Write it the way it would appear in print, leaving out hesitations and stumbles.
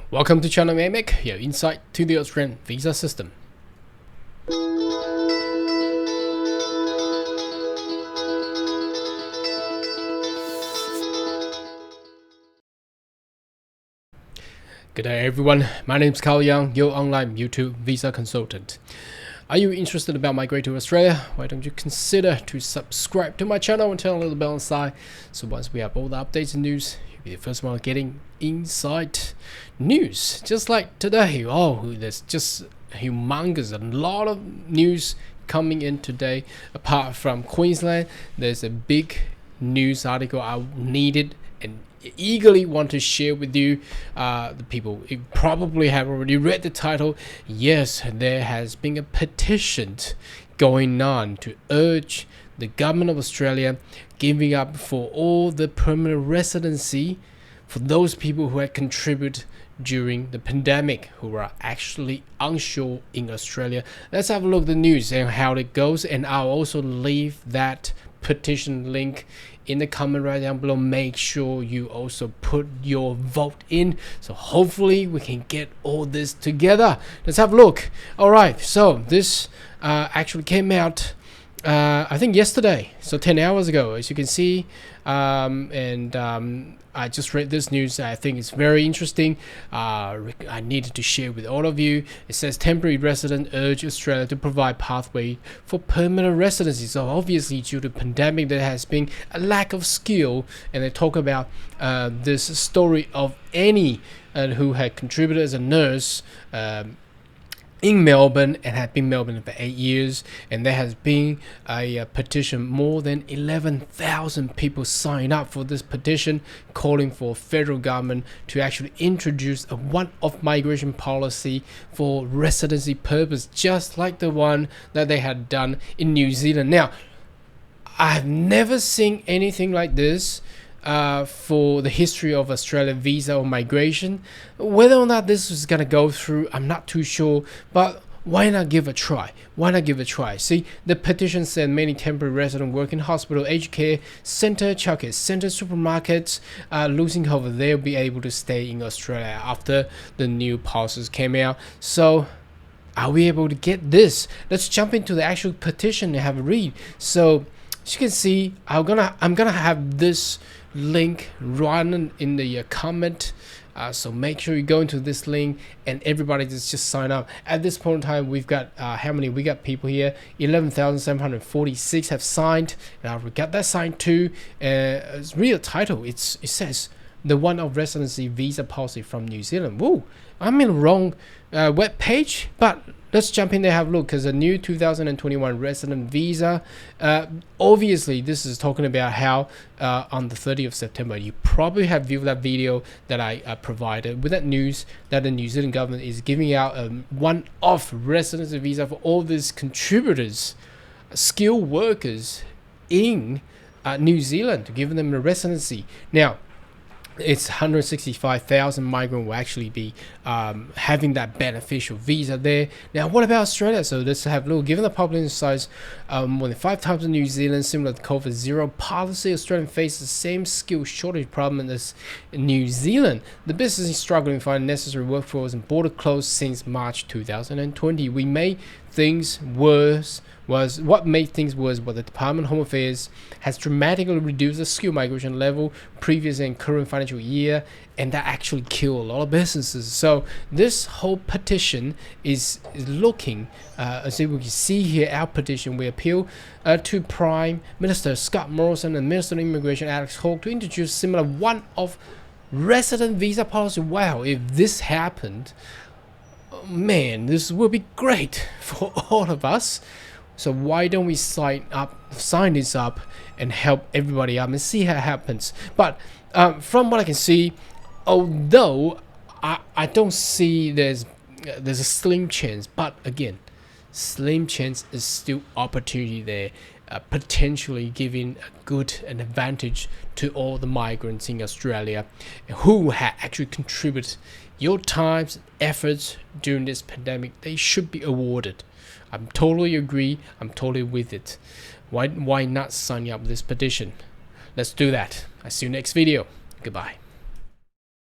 Welcome to channel Amic, your insight to the Australian visa system. Good day everyone, my name is Carl Young, your online YouTube visa consultant. Are you interested about migrating to Australia? Why don't you consider to subscribe to my channel and turn on the little bell on the side, so once we have all the updates and news, you'll be the first one getting inside news. Just like today, there's just humongous, a lot of news coming in today. Apart from Queensland, there's a big news article I needed and eagerly want to share with you. The people probably have already read the title. Yes, there has been a petition going on to urge the government of Australia giving up for all the permanent residency for those people who had contributed during the pandemic, who are actually onshore in Australia. Let's have a look at the news and how it goes, and I'll also leave that petition link in the comment right down below. Make sure you also put your vote in, so hopefully we can get all this together. Let's have a look. All right, so this actually came out I think yesterday, so 10 hours ago, as you can see, I just read this news. I think it's very interesting. I needed to share with all of you. It says temporary resident urge Australia to provide pathway for permanent residency. So obviously due to pandemic there has been a lack of skill, and they talk about this story of Annie who had contributed as a nurse in Melbourne and had been in Melbourne for 8 years, and there has been a petition. More than 11,000 people sign up for this petition calling for federal government to actually introduce a one-off migration policy for residency purpose, just like the one that they had done in New Zealand. Now, I've never seen anything like this for the history of Australia visa or migration. Whether or not this is going to go through, I'm not too sure, but why not give a try? Why not give a try? See, the petition said many temporary residents work in hospital, aged care center, childcare center, supermarkets, losing hope they'll be able to stay in Australia after the new policies came out. So are we able to get this? Let's jump into the actual petition and have a read. So as you can see, I'm gonna have this link run in the comment, so make sure you go into this link and everybody just sign up. At this point in time, we've got how many? We got people here, 11,746 have signed, and we got that signed too. It's real title. It says the one-off residency visa policy from New Zealand. Whoa, I'm in the wrong web page, but let's jump in there, have a look, because a new 2021 resident visa. Obviously, this is talking about how on the 30th of September, you probably have viewed that video that I provided with that news that the New Zealand government is giving out a one-off residency visa for all these contributors, skilled workers in New Zealand, to give them a residency. Now, it's 165,000 migrants will actually be having that beneficial visa there. Now, what about Australia? So let's have a look. Given the population size more than 5 times in New Zealand, similar to COVID zero policy, Australia faces the same skill shortage problem as New Zealand. The business is struggling to find necessary workforce, and border closed since March 2020. What made things worse was the Department of Home Affairs has dramatically reduced the skill migration level previous and current financial year, and that actually killed a lot of businesses. So this whole petition is looking, as we can see here, our petition, we appeal to Prime Minister Scott Morrison and Minister of Immigration Alex Hawke to introduce similar one-off resident visa policy. Wow, if this happened, man, this will be great for all of us. So why don't we sign this up and help everybody up and see how it happens. But from what I can see, although I don't see there's a slim chance, but again, slim chance is still opportunity there, potentially giving a good advantage to all the migrants in Australia who have actually contributed your times, efforts during this pandemic. They should be awarded. I'm totally agree. I'm totally with it. Why not sign up this petition? Let's do that. I see you next video. Goodbye.